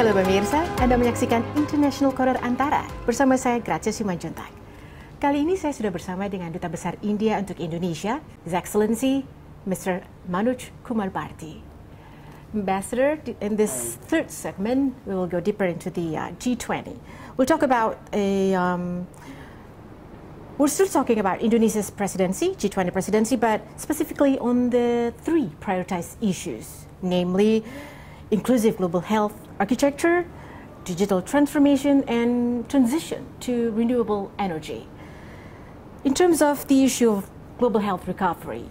Halo pemirsa, Anda menyaksikan International Kepada ANTARA bersama saya Gracia Simanjuntak. Kali ini saya sudah bersama dengan Duta Besar India untuk Indonesia, His Excellency Mr. Manoj Kumar Bharti. Ambassador, in this third segment, we will go deeper into the G20. We'll talk about we're still talking about Indonesia's presidency, G20 presidency, but specifically on the three prioritized issues, namely inclusive global health architecture, digital transformation, and transition to renewable energy. In terms of the issue of global health recovery,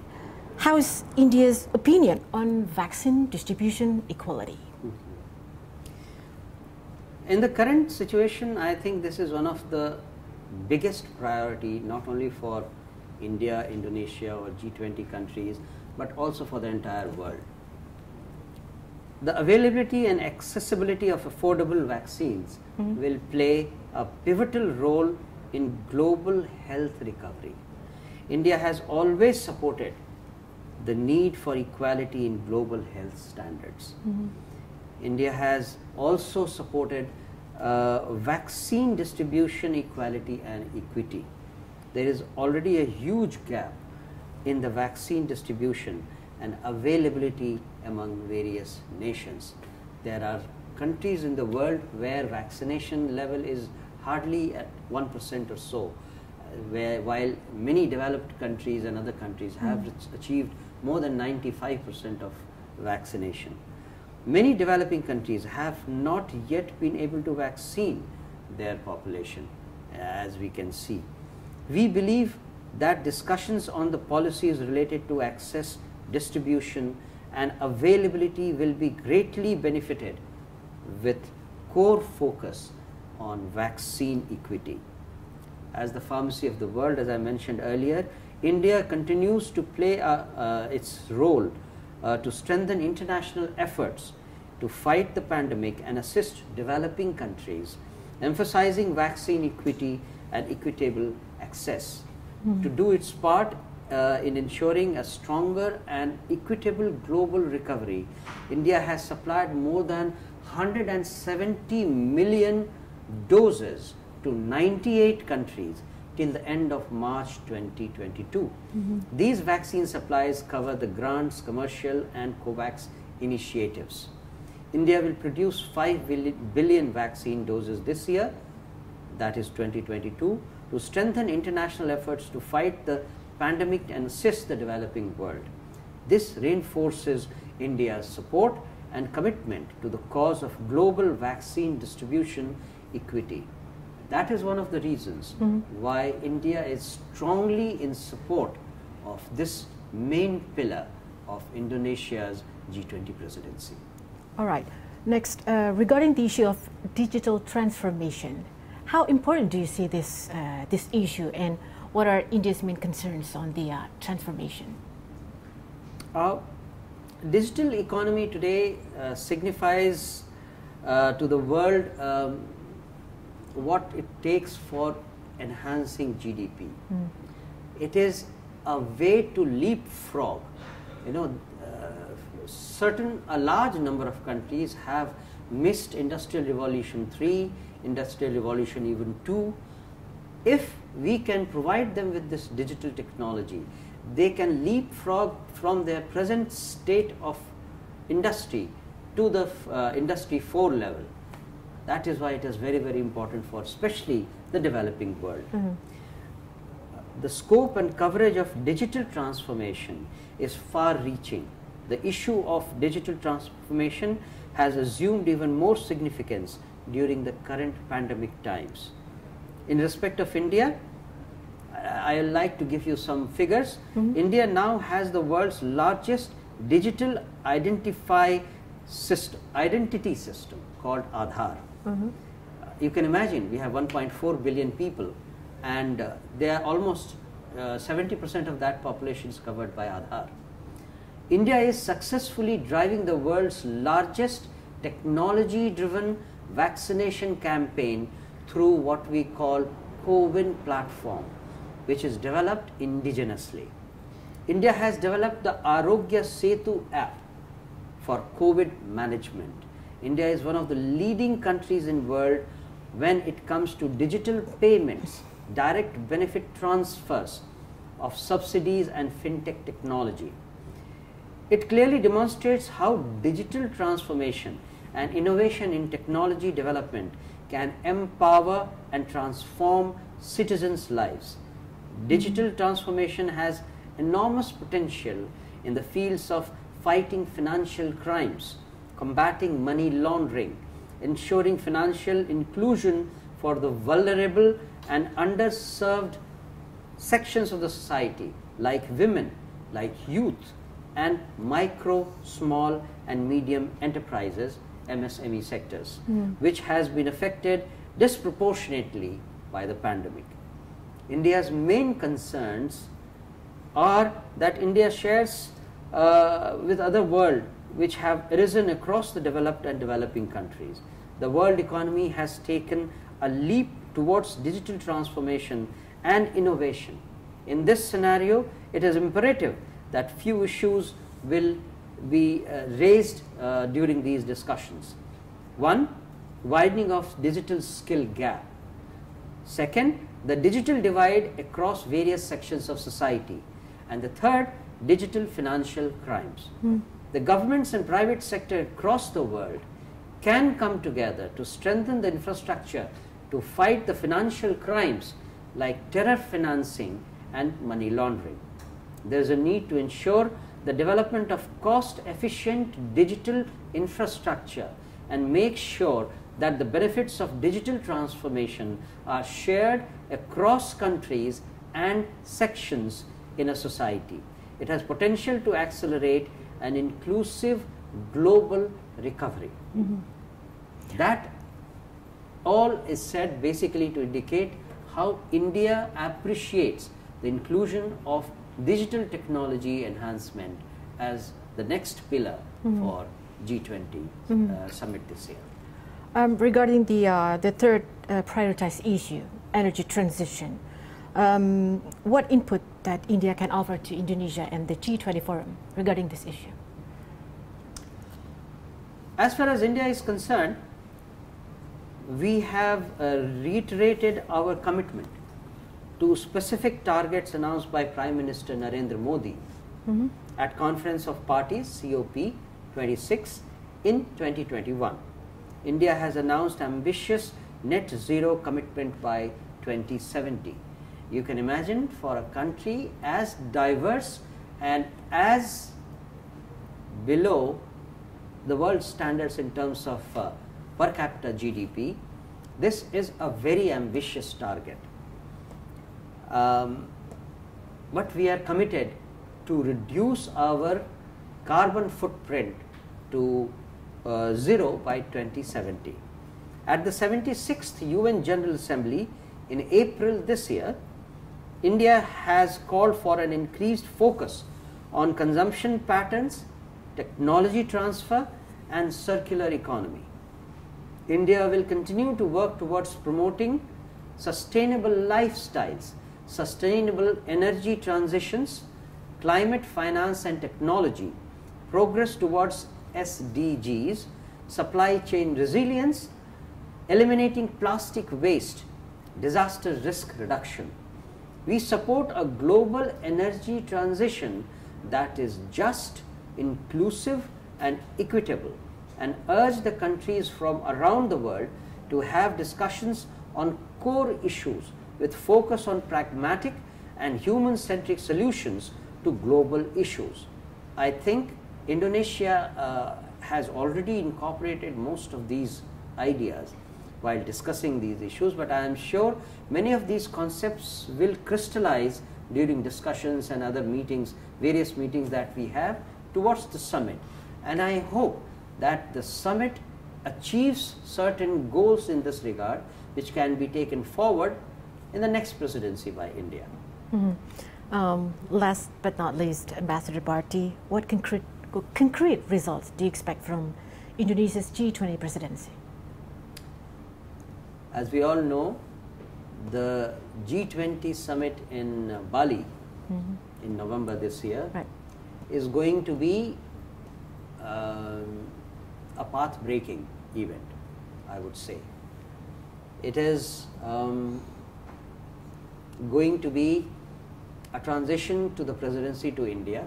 how is India's opinion on vaccine distribution equality? In the current situation, I think this is one of the biggest priority, not only for India, Indonesia, or G20 countries, but also for the entire world. The availability and accessibility of affordable vaccines will play a pivotal role in global health recovery. India has always supported the need for equality in global health standards. India has also supported vaccine distribution equality and equity. There is already a huge gap in the vaccine distribution and availability among various nations. There are countries in the world where vaccination level is hardly at 1% or so, while many developed countries and other countries have achieved more than 95% of vaccination. Many developing countries have not yet been able to vaccine their population, as we can see. We believe that discussions on the policies related to access, distribution, and availability will be greatly benefited with core focus on vaccine equity. As the pharmacy of the world, as I mentioned earlier, India continues to play its role to strengthen international efforts to fight the pandemic and assist developing countries, emphasizing vaccine equity and equitable access. To do its part in ensuring a stronger and equitable global recovery, India has supplied more than 170 million doses to 98 countries till the end of March 2022. These vaccine supplies cover the grants, commercial, and COVAX initiatives. India will produce 5 billion vaccine doses this year, that is 2022, to strengthen international efforts to fight the pandemic and assist the developing world. This reinforces India's support and commitment to the cause of global vaccine distribution equity. That is one of the reasons why India is strongly in support of this main pillar of Indonesia's G20 presidency. All right. Next, regarding the issue of digital transformation, how important do you see this issue, and what are India's main concerns on the transformation? Digital economy today signifies to the world what it takes for enhancing GDP. It is a way to leapfrog. You know, a large number of countries have missed Industrial Revolution 3, Industrial Revolution even 2. If we can provide them with this digital technology, they can leapfrog from their present state of industry to the Industry 4 level. That is why it is very, very important for especially the developing world. The scope and coverage of digital transformation is far-reaching. The issue of digital transformation has assumed even more significance during the current pandemic times. In respect of India, I would like to give you some figures. India now has the world's largest digital identity system called Aadhaar. You can imagine we have 1.4 billion people, and they are almost 70% of that population is covered by Aadhaar. India is successfully driving the world's largest technology-driven vaccination campaign through what we call CoWIN platform, which is developed indigenously. India has developed the Arogya Setu app for COVID management. India is one of the leading countries in the world when it comes to digital payments, direct benefit transfers of subsidies and fintech technology. It clearly demonstrates how digital transformation and innovation in technology development can empower and transform citizens' lives. Digital transformation has enormous potential in the fields of fighting financial crimes, combating money laundering, ensuring financial inclusion for the vulnerable and underserved sections of the society like women, like youth, and micro, small and medium enterprises, MSME sectors, which has been affected disproportionately by the pandemic. India's main concerns are that India shares with other world which have arisen across the developed and developing countries. The world economy has taken a leap towards digital transformation and innovation. In this scenario, it is imperative that few issues will be raised during these discussions. One, widening of digital skill gap. Second, the digital divide across various sections of society. And the third, digital financial crimes. The governments and private sector across the world can come together to strengthen the infrastructure to fight the financial crimes like terror financing and money laundering. There is a need to ensure the development of cost-efficient digital infrastructure and make sure that the benefits of digital transformation are shared across countries and sections in a society. It has potential to accelerate an inclusive global recovery. That all is said basically to indicate how India appreciates the inclusion of digital technology enhancement as the next pillar for G20 summit this year. Regarding the third prioritized issue, energy transition, what input that India can offer to Indonesia and the G20 forum regarding this issue? As far as India is concerned, we have reiterated our commitment to specific targets announced by Prime Minister Narendra Modi at Conference of Parties COP26 in 2021. India has announced ambitious net zero commitment by 2070. You can imagine, for a country as diverse and as below the world standards in terms of per capita GDP, this is a very ambitious target. But we are committed to reduce our carbon footprint to zero by 2070. At the 76th UN General Assembly in April this year, India has called for an increased focus on consumption patterns, technology transfer and circular economy. India will continue to work towards promoting sustainable lifestyles, sustainable energy transitions, climate finance and technology, progress towards SDGs, supply chain resilience, eliminating plastic waste, disaster risk reduction. We support a global energy transition that is just, inclusive and equitable, and urge the countries from around the world to have discussions on core issues with focus on pragmatic and human-centric solutions to global issues. I think Indonesia has already incorporated most of these ideas while discussing these issues, but I am sure many of these concepts will crystallize during discussions and other meetings, various meetings that we have towards the summit. And I hope that the summit achieves certain goals in this regard, which can be taken forward in the next presidency by India. Last but not least, Ambassador Bharti, what concrete results do you expect from Indonesia's G20 presidency? As we all know, the G20 summit in Bali in November this year is going to be a a path-breaking event, I would say. It is going to be a transition to the presidency to India,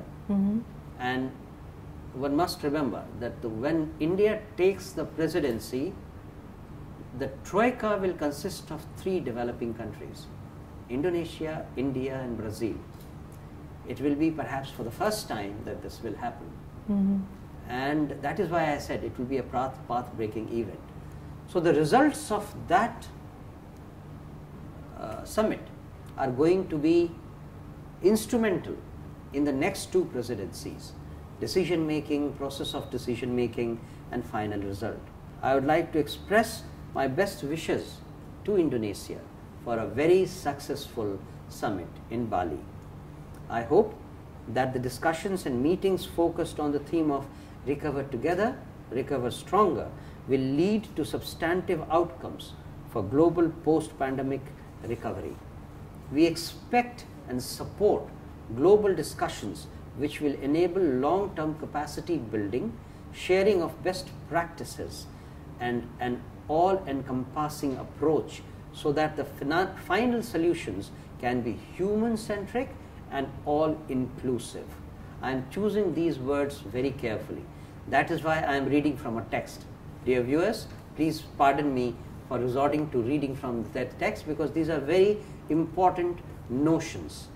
and one must remember that when India takes the presidency, the Troika will consist of 3 developing countries: Indonesia, India and Brazil. It will be perhaps for the first time that this will happen. And that is why I said it will be a path-breaking event. So the results of that summit are going to be instrumental in the next 2 presidencies: decision making, process of decision making and final result. I would like to express my best wishes to Indonesia for a very successful summit in Bali. I hope that the discussions and meetings focused on the theme of recover together, recover stronger will lead to substantive outcomes for global post-pandemic recovery. We expect and support global discussions which will enable long-term capacity building, sharing of best practices and an all-encompassing approach so that the final solutions can be human-centric and all-inclusive. I am choosing these words very carefully. That is why I am reading from a text. Dear viewers, please pardon me for resorting to reading from that text, because these are very important notions.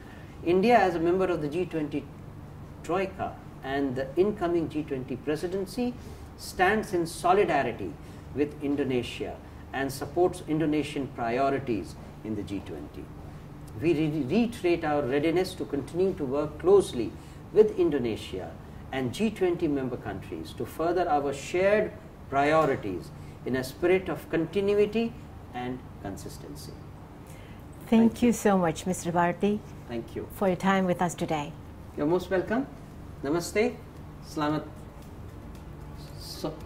India, as a member of the G20 Troika and the incoming G20 presidency, stands in solidarity with Indonesia and supports Indonesian priorities in the G20. We reiterate our readiness to continue to work closely with Indonesia and G20 member countries to further our shared priorities in a spirit of continuity and consistency. Thank you so much, Mr. Bharti. Thank you for your time with us today. You're most welcome. Namaste. Selamat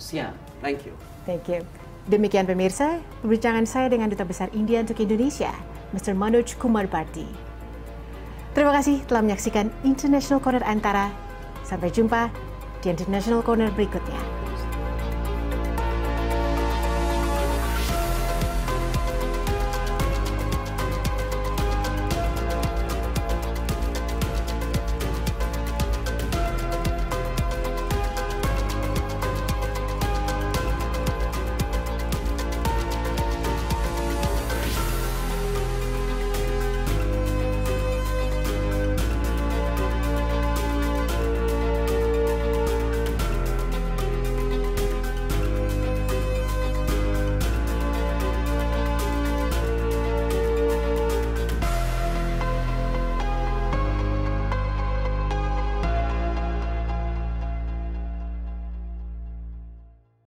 siang. Thank you. Thank you. Demikian pemirsa, perbincangan saya dengan Duta Besar India untuk Indonesia, Mr. Manoj Kumar Bharti. Terima kasih telah menyaksikan International Corner Antara. Sampai jumpa di International Corner berikutnya.